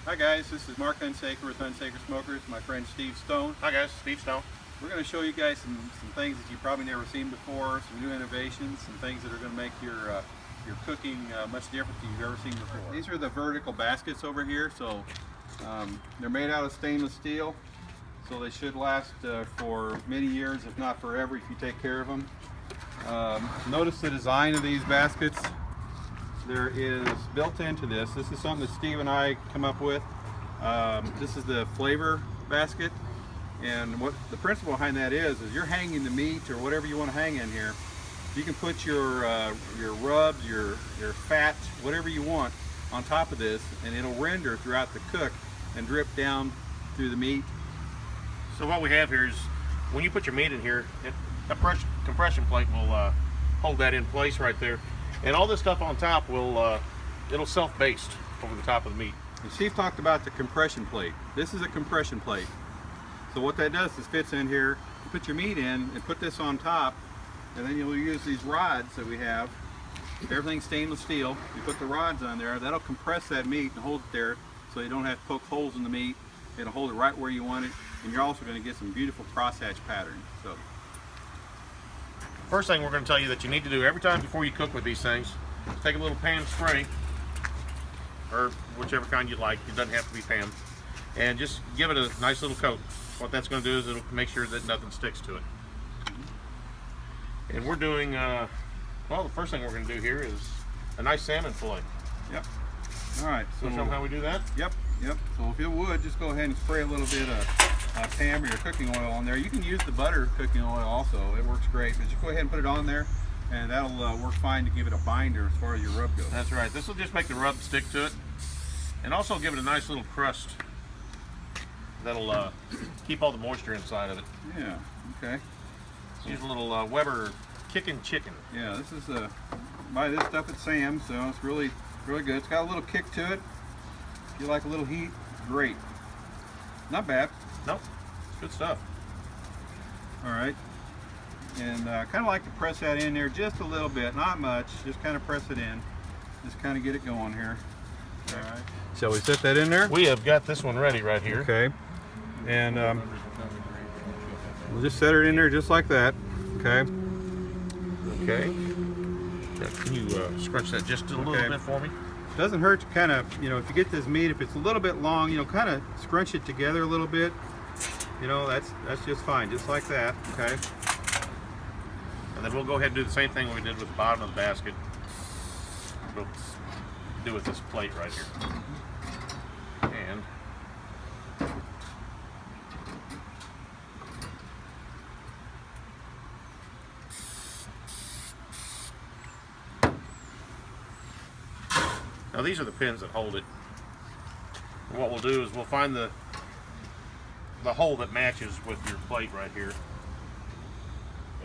Hi guys, this is Mark Unsaker with Unsaker Smokers, my friend Steve Stone. Hi guys, Steve Stone. We're going to show you guys some things that you've probably never seen before, some new innovations, some things that are going to make your cooking much different than you've ever seen before. These are the vertical baskets over here, so they're made out of stainless steel, so they should last for many years, if not forever, if you take care of them. Notice the design of these baskets. There is built into this. This is something that Steve and I come up with. This is the flavor basket, and what the principle behind that is you're hanging the meat or whatever you want to hang in here. You can put your rubs, your fat, whatever you want on top of this, and it'll render throughout the cook and drip down through the meat. So what we have here is when you put your meat in here, a compression plate will hold that in place right there. And all this stuff on top will, it'll self-baste over the top of the meat. And Steve talked about the compression plate. This is a compression plate. So what that does is fits in here, you put your meat in and put this on top, and then you'll use these rods that we have. Everything's stainless steel. You put the rods on there, that'll compress that meat and hold it there so you don't have to poke holes in the meat. It'll hold it right where you want it, and you're also going to get some beautiful crosshatch patterns. So, first thing we're going to tell you that you need to do every time before you cook with these things, take a little pan spray, or whichever kind you like, it doesn't have to be pan, and just give it a nice little coat. What that's going to do is it'll make sure that nothing sticks to it. And we're doing, well, the first thing we're going to do here is a nice salmon fillet. Yep. All right. So show them how we do that? Yep. So if you would, just go ahead and spray a little bit of Pam or your cooking oil on there. You can use the butter cooking oil also. It works great. But just go ahead and put it on there, and that'll work fine to give it a binder as far as your rub goes. That's right. This will just make the rub stick to it, and also give it a nice little crust that'll keep all the moisture inside of it. Yeah. Okay. Use a little Weber kickin' chicken. Yeah, this is buy this stuff at Sam's, so it's really good. It's got a little kick to it. If you like a little heat, great. Not bad. Nope, it's good stuff. All right, and kind of like to press that in there just a little bit, not much. Just kind of press it in. Just kind of get it going here. All right. Shall we set that in there? We have got this one ready right here. Okay. And we'll just set it in there just like that. Okay. Okay. Now, can you scrunch that just a little bit for me? Doesn't hurt to kind of, if you get this meat, if it's a little bit long, kind of scrunch it together a little bit. That's just fine, just like that. Okay. And then we'll go ahead and do the same thing we did with the bottom of the basket. We'll do with this plate right here. And now these are the pins that hold it. And what we'll do is we'll find the hole that matches with your plate right here,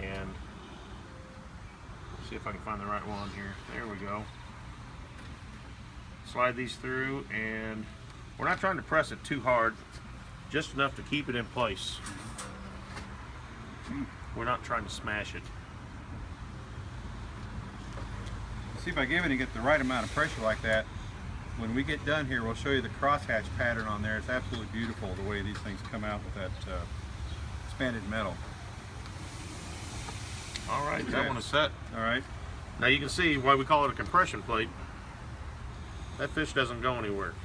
and see if I can find the right one here. There we go. Slide these through, and we're not trying to press it too hard, just enough to keep it in place. We're not trying to smash it. See, by giving it the right amount of pressure like that, when we get done here, we'll show you the crosshatch pattern on there. It's absolutely beautiful the way these things come out with that expanded metal. All right, that one is set. All right. Now you can see why we call it a compression plate. That fish doesn't go anywhere.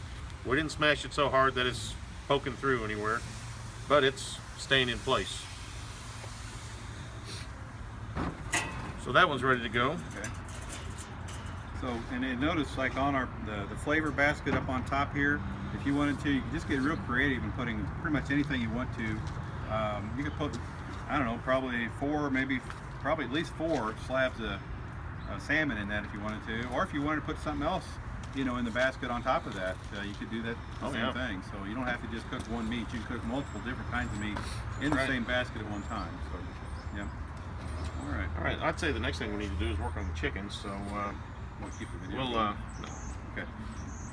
We didn't smash it so hard that it's poking through anywhere, but it's staying in place. So that one's ready to go. Okay. So, and then notice, like on the flavor basket up on top here, if you wanted to, you can just get real creative in putting pretty much anything you want to. You could put, I don't know, probably at least 4 slabs of salmon in that if you wanted to, or if you wanted to put something else, in the basket on top of that, you could do that same thing. So you don't have to just cook one meat. You can cook multiple different kinds of meat in the same basket at one time. So, yeah. All right. I'd say the next thing we need to do is work on the chickens. So we'll keep the video.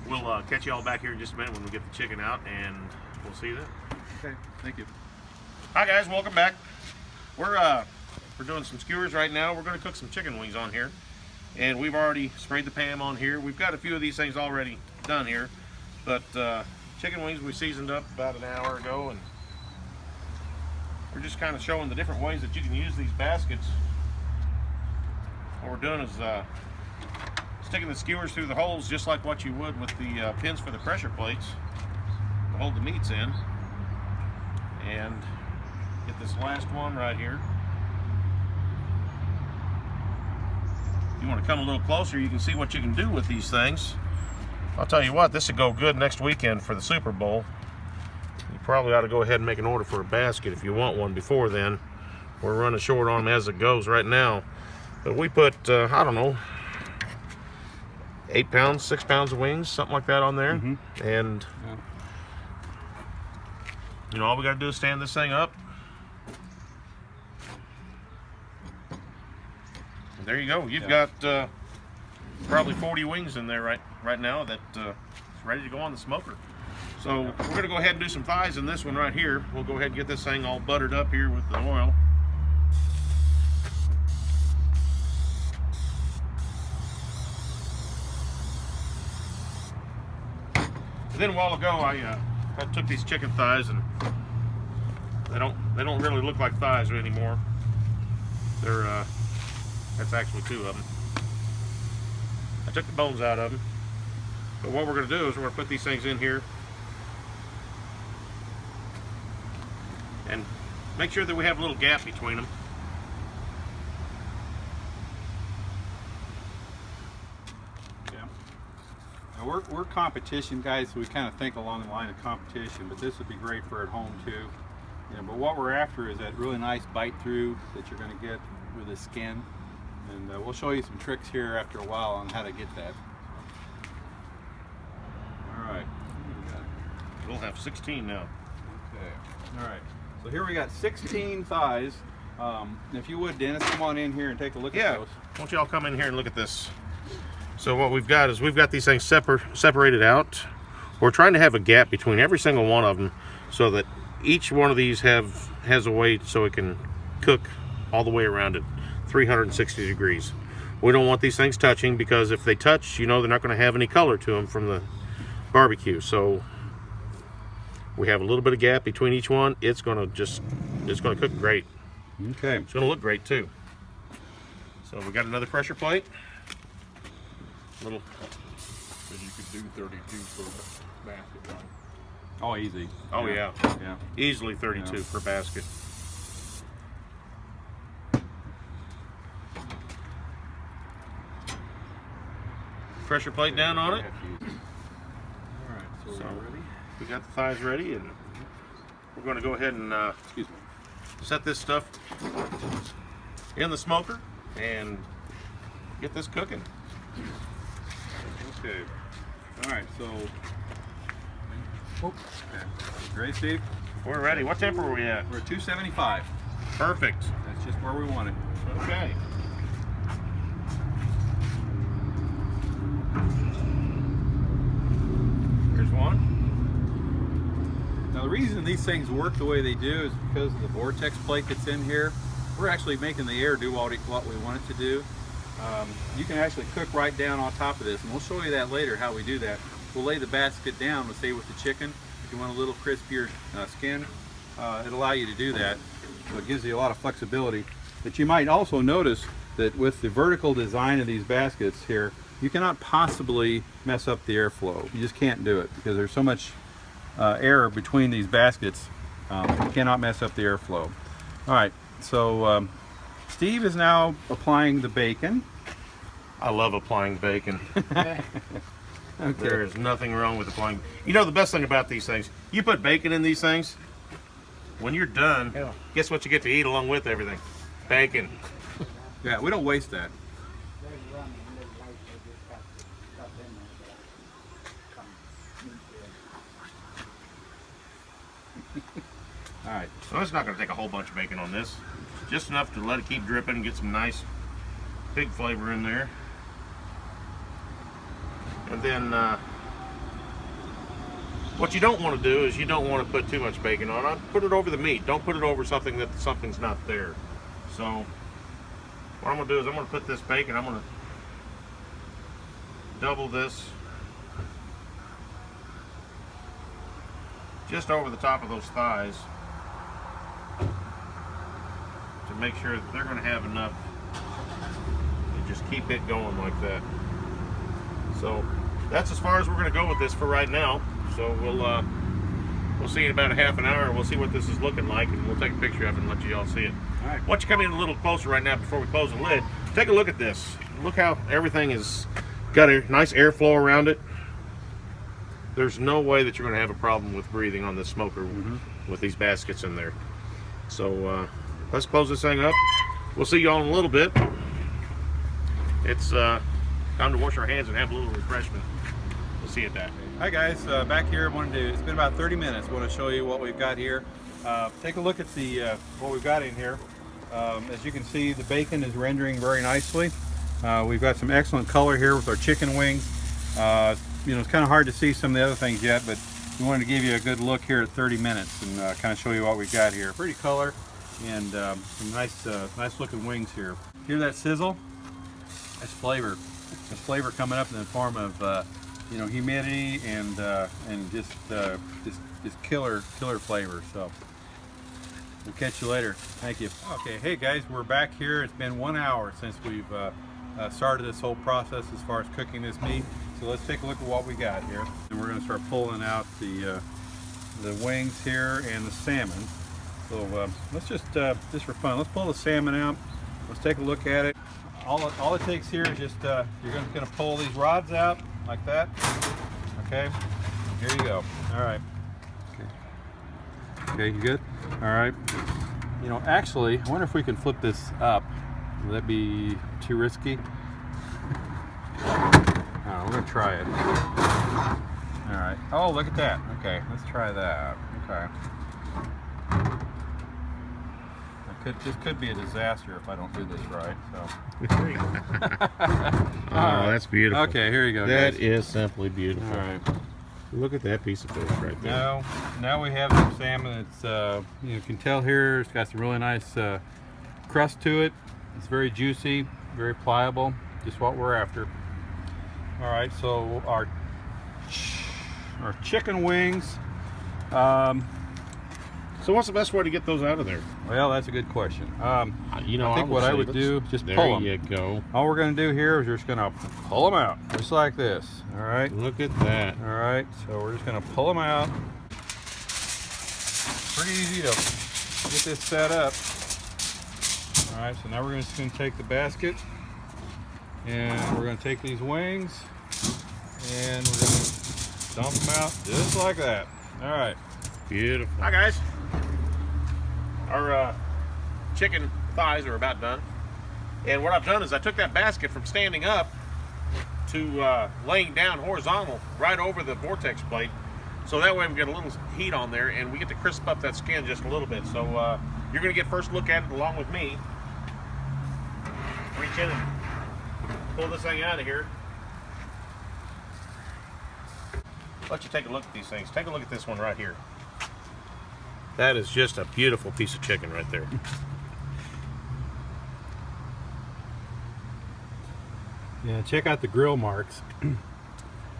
We'll catch you all back here in just a minute when we get the chicken out, and we'll see you then. Okay. Thank you. Hi guys, welcome back. We're doing some skewers right now. We're going to cook some chicken wings on here. And we've already sprayed the Pam on here. We've got a few of these things already done here, but check chicken wings we seasoned up about an hour ago, and we're just kind of showing the different ways that you can use these baskets. What we're doing is sticking the skewers through the holes just like what you would with the pins for the pressure plates to hold the meats in. And get this last one right here. If you want to come a little closer, you can see what you can do with these things. I'll tell you what, this would go good next weekend for the Super Bowl. You probably ought to go ahead and make an order for a basket if you want one before then. We're running short on them as it goes right now. But we put, I don't know, 8 pounds, 6 pounds of wings, something like that on there. And you know, all we got to do is stand this thing up. And there you go. You've got probably 40 wings in there right now that is ready to go on the smoker. So we're going to go ahead and do some thighs in this one right here. We'll go ahead and get this thing all buttered up here with the oil. And then a while ago, I took these chicken thighs, and they don't really look like thighs anymore. They're that's actually 2 of them. I took the bones out of them. But what we're going to do is we're going to put these things in here and make sure that we have a little gap between them. We're competition guys, so we kind of think along the line of competition, but this would be great for at home too. You know, but what we're after is that really nice bite through that you're going to get with the skin, and we'll show you some tricks here after a while on how to get that. All right, We'll have 16 now. okay, all right. So here we got 16 thighs. If you would, Dennis, come on in here and take a look at those. Why don't y'all come in here and look at this. So what we've got is we've got these things separated out. We're trying to have a gap between every single one of them so that each one of these has a way so it can cook all the way around it, 360 degrees. We don't want these things touching, because if they touch, you know, they're not going to have any color to them from the barbecue. So we have a little bit of gap between each one. It's going to cook great. Okay. It's going to look great too. So we got another pressure plate. Little. And you could do 32 per basket, right? Oh, easy. Oh yeah. Yeah. Easily 32 Yeah. per basket. Pressure plate down on it. All right. So, So we're ready. we got the thighs ready, and we're going to go ahead and Excuse me. set this stuff in the smoker and get this cooking. Okay. All right. So. Okay. Ready, Steve? We're ready. What temper are we at? We're at 275. Perfect. That's just where we want it. Okay. Here's one. Now the reason these things work the way they do is because of the vortex plate that's in here. We're actually making the air do what we want it to do. You can actually cook right down on top of this, and we'll show you that later how we do that. We'll lay the basket down, let's say with the chicken. If you want a little crispier skin, it'll allow you to do that. So it gives you a lot of flexibility. But you might also notice that with the vertical design of these baskets here, you cannot possibly mess up the airflow. You just can't do it because there's so much air between these baskets. You cannot mess up the airflow. All right, so Steve is now applying the bacon. I love applying bacon. Okay. There is nothing wrong with applying. You know, the best thing about these things, you put bacon in these things, when you're done, guess what you get to eat along with everything? Bacon. Yeah, we don't waste that. All right. So it's not going to take a whole bunch of bacon on this. Just enough to let it keep dripping, get some nice pig flavor in there. And then what you don't want to do is you don't want to put too much bacon on it. Put it over the meat. Don't put it over something that something's not there. So what I'm going to do is I'm going to put this bacon, I'm going to double this just over the top of those thighs to make sure that they're going to have enough to just keep it going like that. So that's as far as we're going to go with this for right now. So we'll see in about a half an hour. We'll see what this is looking like, and we'll take a picture of it and let you all see it. All right. Why don't you come in a little closer right now before we close the lid? Take a look at this. Look how everything is got a nice airflow around it. There's no way that you're going to have a problem with breathing on this smoker with these baskets in there. So let's close this thing up. We'll see you all in a little bit. It's time to wash our hands and have a little refreshment. We'll see you at that. Hi guys, back here. It's been about 30 minutes. I want to show you what we've got here. Take a look at the what we've got in here. As you can see, the bacon is rendering very nicely. We've got some excellent color here with our chicken wings. You know, it's kind of hard to see some of the other things yet, but we wanted to give you a good look here at 30 minutes and kind of show you what we've got here. Pretty color and some nice looking wings here. Hear that sizzle? That's flavor. That's flavor coming up in the form of you know, humidity and just killer flavor. So we'll catch you later. Thank you. Okay, hey guys, we're back here. It's been 1 hour since we've started this whole process as far as cooking this meat. So let's take a look at what we got here. And we're going to start pulling out the wings here and the salmon. So let's just for fun, let's pull the salmon out. Let's take a look at it. All it takes here is just you're going to pull these rods out like that. Okay, here you go. All right. Okay, you good? All right. You know, actually, I wonder if we can flip this up. Will that be too risky? We're gonna try it. All right. Oh, look at that. Okay, let's try that. Okay. This could be a disaster if I don't do this right. So. Oh, that's beautiful. Okay, here you go. That guys. is simply beautiful. All right. Look at that piece of fish right there. Now we have some salmon. It's you can tell here it's got some really nice crust to it. It's very juicy, very pliable. Just what we're after. All right, so our chicken wings. So what's the best way to get those out of there? Well, that's a good question. You know, I think what I would do is just pull them. There you go. All we're going to do here is we're just going to pull them out, just like this. All right. Look at that. All right. So we're just going to pull them out. Pretty easy to get this set up. All right. So now we're just going to take the basket, and we're going to take these wings, and we're going to dump them out just like that. All right. Beautiful. Hi guys. Our chicken thighs are about done, and what I've done is I took that basket from standing up to laying down horizontal right over the vortex plate, so that way we get a little heat on there and we get to crisp up that skin just a little bit. So you're going to get first look at it along with me. Reach in and pull this thing out of here. Let you take a look at these things. Take a look at this one right here. That is just a beautiful piece of chicken right there. Yeah, check out the grill marks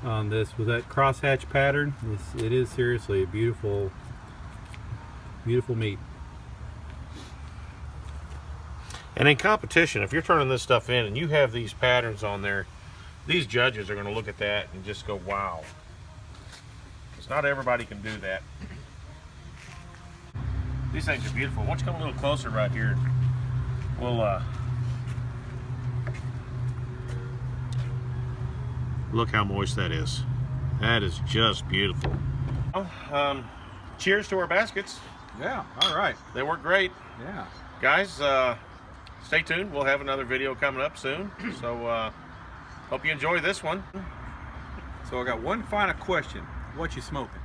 on this with that crosshatch pattern. It is seriously a beautiful meat. And in competition, if you're turning this stuff in and you have these patterns on there, these judges are going to look at that and just go, wow. Because not everybody can do that. These things are beautiful. Why don't you come a little closer right here? We'll look how moist that is. That is just beautiful. Well, cheers to our baskets. Yeah, all right. They work great. Yeah. Guys, stay tuned. We'll have another video coming up soon. So hope you enjoy this one. So I got one final question. What you smoking?